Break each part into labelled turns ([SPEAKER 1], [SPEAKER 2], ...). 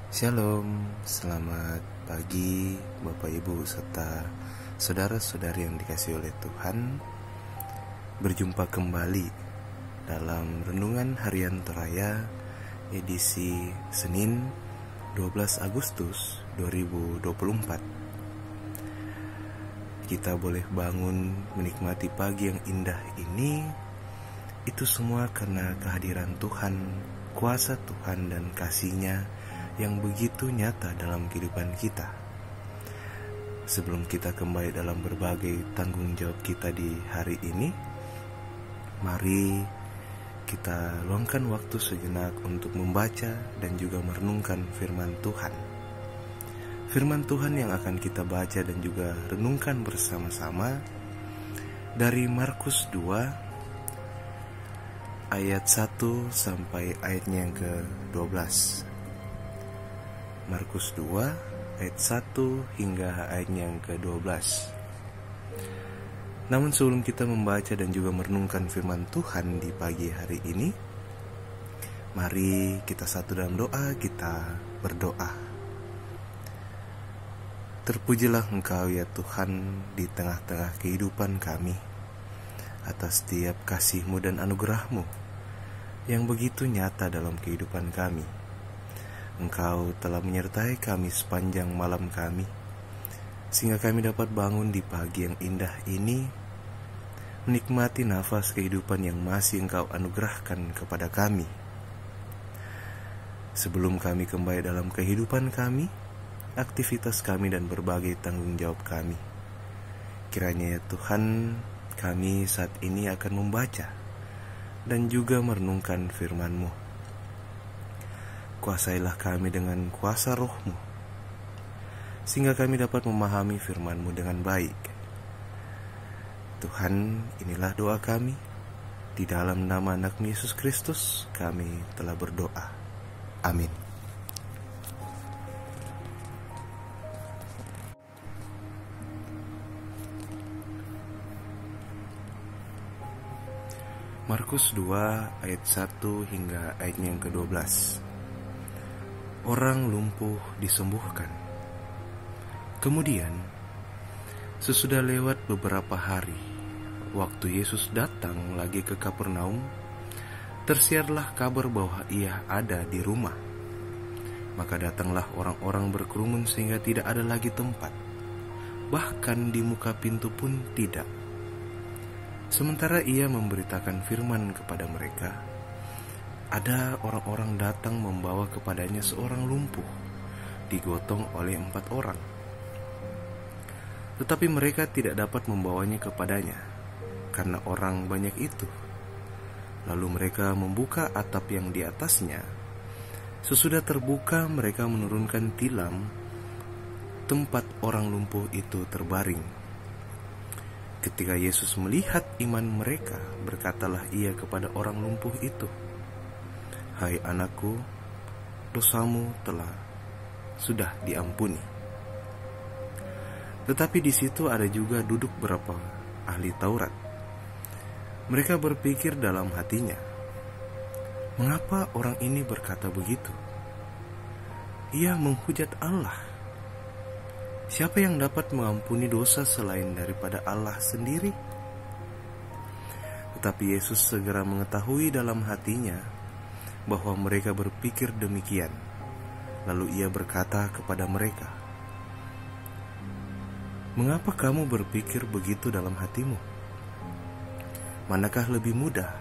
[SPEAKER 1] Shalom, selamat pagi Bapak Ibu serta saudara-saudari yang dikasihi oleh Tuhan. Berjumpa kembali dalam Renungan Harian Toraya edisi Senin 12 Agustus 2024. Kita boleh bangun menikmati pagi yang indah ini. Itu semua karena kehadiran Tuhan, kuasa Tuhan dan kasih-Nya yang begitu nyata dalam kehidupan kita. Sebelum kita kembali dalam berbagai tanggung jawab kita di hari ini, mari kita luangkan waktu sejenak untuk membaca dan juga merenungkan firman Tuhan. Firman Tuhan yang akan kita baca dan juga renungkan bersama-sama dari Markus 2 ayat 1 sampai ayatnya yang ke-12. Markus 2 ayat 1 hingga ayatnya yang ke-12. Namun sebelum kita membaca dan juga merenungkan firman Tuhan di pagi hari ini, mari kita satu dalam doa, kita berdoa. Terpujilah Engkau ya Tuhan di tengah-tengah kehidupan kami, atas setiap kasih-Mu dan anugerah-Mu yang begitu nyata dalam kehidupan kami. Engkau telah menyertai kami sepanjang malam kami, sehingga kami dapat bangun di pagi yang indah ini, menikmati nafas kehidupan yang masih Engkau anugerahkan kepada kami. Sebelum kami kembali dalam kehidupan kami, aktivitas kami dan berbagai tanggung jawab kami, kiranya ya Tuhan, kami saat ini akan membaca dan juga merenungkan firman-Mu. Kuasailah kami dengan kuasa Roh-Mu, sehingga kami dapat memahami firman-Mu dengan baik. Tuhan, inilah doa kami. Di dalam nama anak-Mu Yesus Kristus, kami telah berdoa. Amin. Markus 2 ayat 1 hingga ayatnya yang ke-12. Orang lumpuh disembuhkan. Kemudian, sesudah lewat beberapa hari, waktu Yesus datang lagi ke Kapernaum, tersiarlah kabar bahwa Ia ada di rumah. Maka datanglah orang-orang berkerumun sehingga tidak ada lagi tempat, bahkan di muka pintu pun tidak. Sementara Ia memberitakan firman kepada mereka, ada orang-orang datang membawa kepadanya seorang lumpuh, digotong oleh 4 orang. Tetapi mereka tidak dapat membawanya kepadanya, karena orang banyak itu. Lalu mereka membuka atap yang di atasnya. Sesudah terbuka, mereka menurunkan tilam tempat orang lumpuh itu terbaring. Ketika Yesus melihat iman mereka, berkatalah Ia kepada orang lumpuh itu, "Hai anakku, dosamu sudah diampuni." Tetapi di situ ada juga duduk beberapa ahli Taurat. Mereka berpikir dalam hatinya, "Mengapa orang ini berkata begitu? Ia menghujat Allah. Siapa yang dapat mengampuni dosa selain daripada Allah sendiri?" Tetapi Yesus segera mengetahui dalam hatinya bahwa mereka berpikir demikian. Lalu Ia berkata kepada mereka, "Mengapa kamu berpikir begitu dalam hatimu? Manakah lebih mudah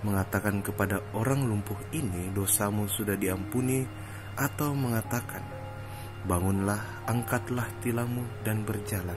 [SPEAKER 1] mengatakan kepada orang lumpuh ini, dosamu sudah diampuni, atau mengatakan, bangunlah, angkatlah tilammu dan berjalan?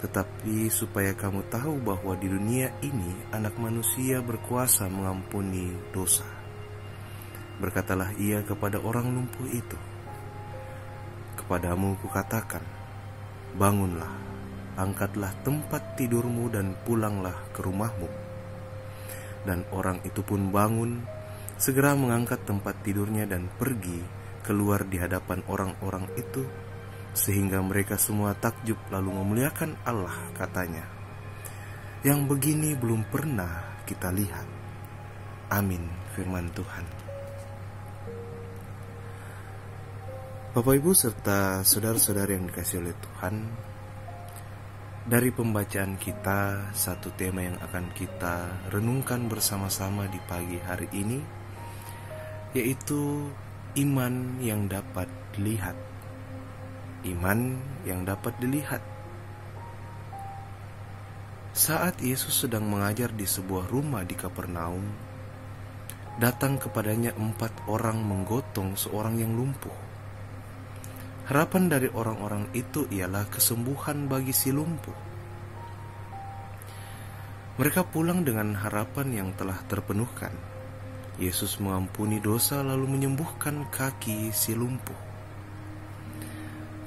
[SPEAKER 1] Tetapi supaya kamu tahu bahwa di dunia ini Anak Manusia berkuasa mengampuni dosa." Berkatalah Ia kepada orang lumpuh itu, "Kepadamu kukatakan, bangunlah, angkatlah tempat tidurmu dan pulanglah ke rumahmu." Dan orang itu pun bangun, segera mengangkat tempat tidurnya dan pergi keluar di hadapan orang-orang itu, sehingga mereka semua takjub lalu memuliakan Allah, katanya, "Yang begini belum pernah kita lihat." Amin. Firman Tuhan. Bapak Ibu serta saudara-saudari yang dikasihi oleh Tuhan, dari pembacaan kita, satu tema yang akan kita renungkan bersama-sama di pagi hari ini, yaitu iman yang dapat dilihat. Iman yang dapat dilihat. Saat Yesus sedang mengajar di sebuah rumah di Kapernaum, datang kepadanya 4 orang menggotong seorang yang lumpuh. Harapan dari orang-orang itu ialah kesembuhan bagi si lumpuh. Mereka pulang dengan harapan yang telah terpenuhkan. Yesus mengampuni dosa lalu menyembuhkan kaki si lumpuh.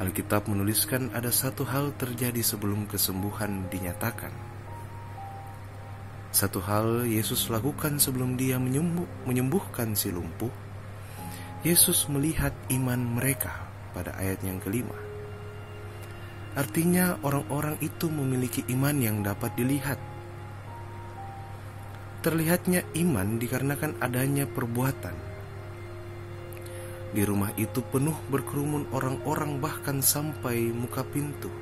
[SPEAKER 1] Alkitab menuliskan ada satu hal terjadi sebelum kesembuhan dinyatakan. Satu hal Yesus lakukan sebelum dia menyembuhkan si lumpuh. Yesus melihat iman mereka pada ayat yang kelima. Artinya orang-orang itu memiliki iman yang dapat dilihat. Terlihatnya iman dikarenakan adanya perbuatan. Di rumah itu penuh berkerumun orang-orang bahkan sampai muka pintu.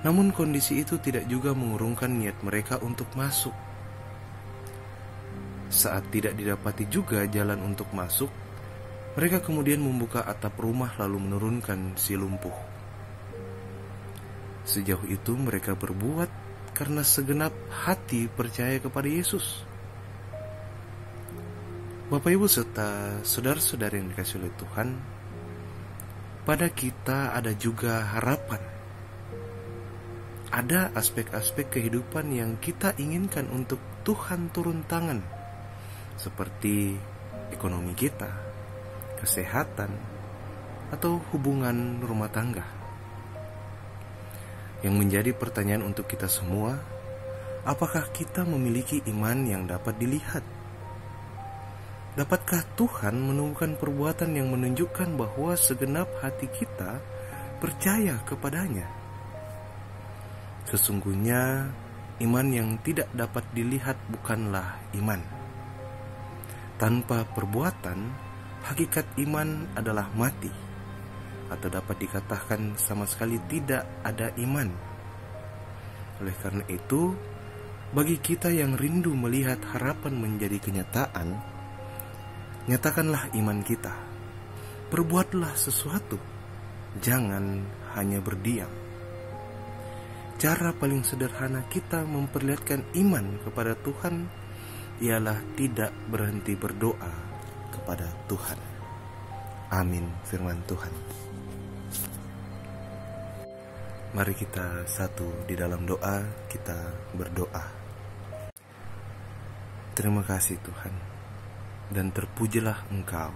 [SPEAKER 1] Namun kondisi itu tidak juga mengurungkan niat mereka untuk masuk. Saat tidak didapati juga jalan untuk masuk, mereka kemudian membuka atap rumah lalu menurunkan si lumpuh. Sejauh itu mereka berbuat karena segenap hati percaya kepada Yesus. Bapak Ibu serta saudara-saudari yang dikasihi oleh Tuhan, pada kita ada juga harapan. Ada aspek-aspek kehidupan yang kita inginkan untuk Tuhan turun tangan, seperti ekonomi kita, kesehatan, atau hubungan rumah tangga. Yang menjadi pertanyaan untuk kita semua, apakah kita memiliki iman yang dapat dilihat? Dapatkah Tuhan menemukan perbuatan yang menunjukkan bahwa segenap hati kita percaya kepadanya? Sesungguhnya, iman yang tidak dapat dilihat bukanlah iman. Tanpa perbuatan, hakikat iman adalah mati, atau dapat dikatakan sama sekali tidak ada iman. Oleh karena itu, bagi kita yang rindu melihat harapan menjadi kenyataan, nyatakanlah iman kita. Perbuatlah sesuatu, jangan hanya berdiam. Cara paling sederhana kita memperlihatkan iman kepada Tuhan ialah tidak berhenti berdoa kepada Tuhan. Amin firman Tuhan. Mari kita satu di dalam doa, kita berdoa. Terima kasih Tuhan, dan terpujilah Engkau,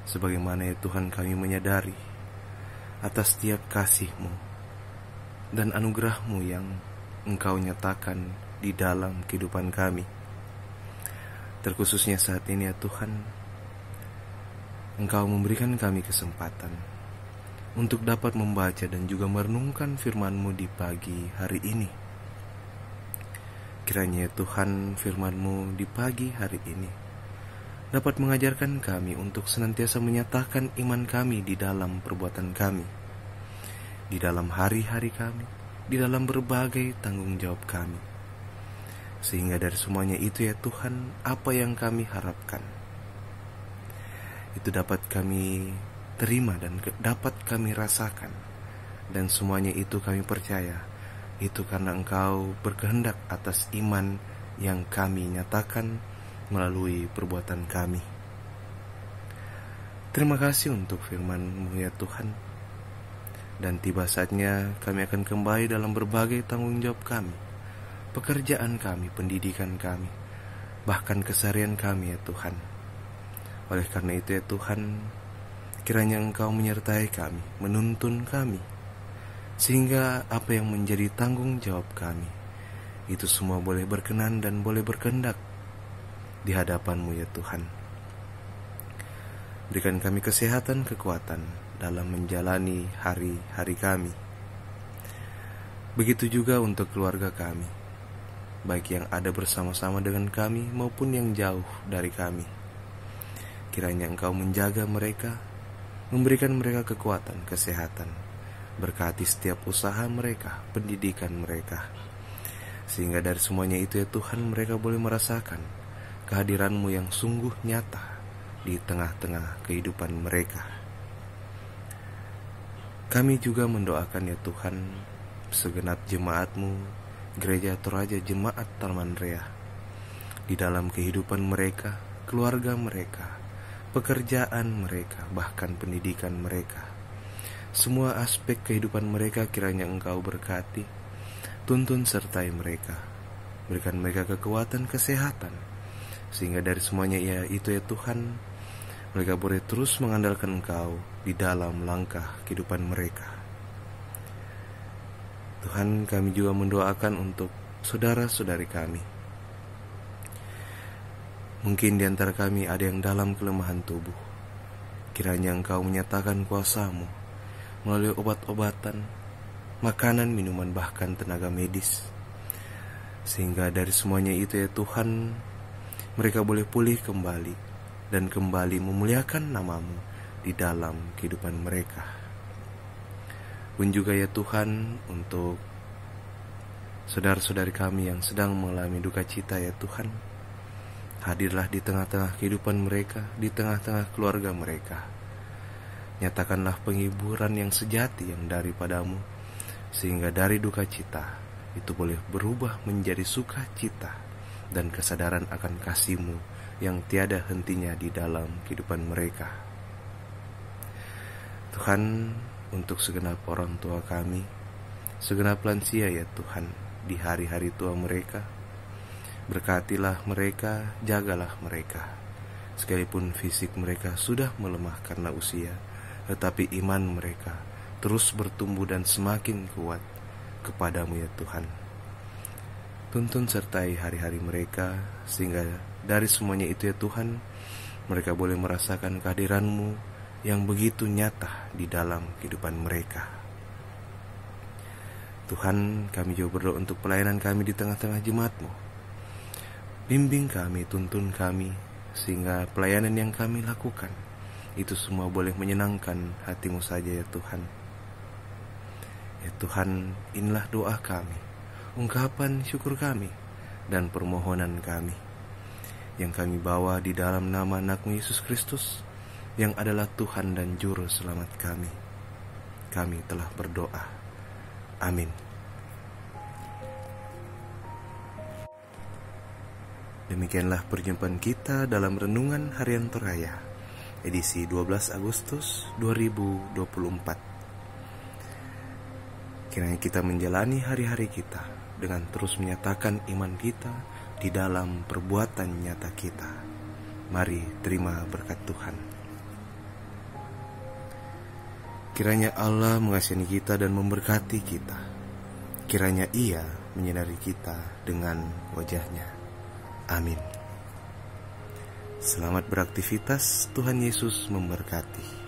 [SPEAKER 1] sebagaimana ya Tuhan kami menyadari atas setiap kasih-Mu dan anugerah-Mu yang Engkau nyatakan di dalam kehidupan kami. Terkhususnya saat ini ya Tuhan, Engkau memberikan kami kesempatan untuk dapat membaca dan juga merenungkan firman-Mu di pagi hari ini. Kiranya Tuhan, firman-Mu di pagi hari ini dapat mengajarkan kami untuk senantiasa menyatakan iman kami di dalam perbuatan kami, di dalam hari-hari kami, di dalam berbagai tanggung jawab kami. Sehingga dari semuanya itu ya Tuhan, apa yang kami harapkan itu dapat kami terima dan dapat kami rasakan. Dan semuanya itu kami percaya, itu karena Engkau berkehendak atas iman yang kami nyatakan melalui perbuatan kami. Terima kasih untuk firman-Mu ya Tuhan. Dan tiba saatnya kami akan kembali dalam berbagai tanggung jawab kami, pekerjaan kami, pendidikan kami, bahkan keseharian kami ya Tuhan. Oleh karena itu ya Tuhan, kiranya Engkau menyertai kami, menuntun kami, sehingga apa yang menjadi tanggung jawab kami, itu semua boleh berkenan dan boleh berkehendak di hadapan-Mu ya Tuhan. Berikan kami kesehatan, kekuatan dalam menjalani hari-hari kami. Begitu juga untuk keluarga kami, baik yang ada bersama-sama dengan kami maupun yang jauh dari kami. Kiranya Engkau menjaga mereka, memberikan mereka kekuatan, kesehatan, berkati setiap usaha mereka, pendidikan mereka, sehingga dari semuanya itu ya Tuhan, mereka boleh merasakan kehadiran-Mu yang sungguh nyata di tengah-tengah kehidupan mereka. Kami juga mendoakan ya Tuhan, segenap jemaat-Mu, Gereja Toraja Jemaat Taman Rea, di dalam kehidupan mereka, keluarga mereka, pekerjaan mereka, bahkan pendidikan mereka. Semua aspek kehidupan mereka kiranya Engkau berkati, tuntun sertai mereka, berikan mereka kekuatan, kesehatan, sehingga dari semuanya ya itu ya Tuhan, mereka boleh terus mengandalkan Engkau di dalam langkah kehidupan mereka. Tuhan, kami juga mendoakan untuk saudara-saudari kami. Mungkin di antara kami ada yang dalam kelemahan tubuh. Kiranya Engkau menyatakan kuasa-Mu melalui obat-obatan, makanan, minuman, bahkan tenaga medis, sehingga dari semuanya itu ya Tuhan, mereka boleh pulih kembali dan kembali memuliakan nama-Mu di dalam kehidupan mereka. Pun juga ya Tuhan, untuk saudara-saudari kami yang sedang mengalami duka cita ya Tuhan, hadirlah di tengah-tengah kehidupan mereka, di tengah-tengah keluarga mereka. Nyatakanlah penghiburan yang sejati yang daripada-Mu, sehingga dari duka cita itu boleh berubah menjadi sukacita dan kesadaran akan kasih-Mu yang tiada hentinya di dalam kehidupan mereka. Tuhan, untuk segenap orang tua kami, segenap lansia ya Tuhan, di hari-hari tua mereka, berkatilah mereka, jagalah mereka. Sekalipun fisik mereka sudah melemah karena usia, tetapi iman mereka terus bertumbuh dan semakin kuat kepada-Mu ya Tuhan. Tuntun sertai hari-hari mereka, sehingga dari semuanya itu ya Tuhan, mereka boleh merasakan kehadiran-Mu yang begitu nyata di dalam kehidupan mereka. Tuhan, kami juga berdoa untuk pelayanan kami di tengah-tengah jemaat-Mu. Bimbing kami, tuntun kami, sehingga pelayanan yang kami lakukan itu semua boleh menyenangkan hati-Mu saja ya Tuhan. Ya Tuhan, inilah doa kami, ungkapan syukur kami, dan permohonan kami, yang kami bawa di dalam nama anak-Mu Yesus Kristus, yang adalah Tuhan dan Juru Selamat kami. Kami telah berdoa. Amin. Demikianlah perjumpaan kita dalam Renungan Harian Toraya, edisi 12 Agustus 2024. Kiranya kita menjalani hari-hari kita dengan terus menyatakan iman kita di dalam perbuatan nyata kita. Mari terima berkat Tuhan. Kiranya Allah mengasihi kita dan memberkati kita. Kiranya Ia menyinari kita dengan wajah-Nya. Amin. Selamat beraktivitas, Tuhan Yesus memberkati.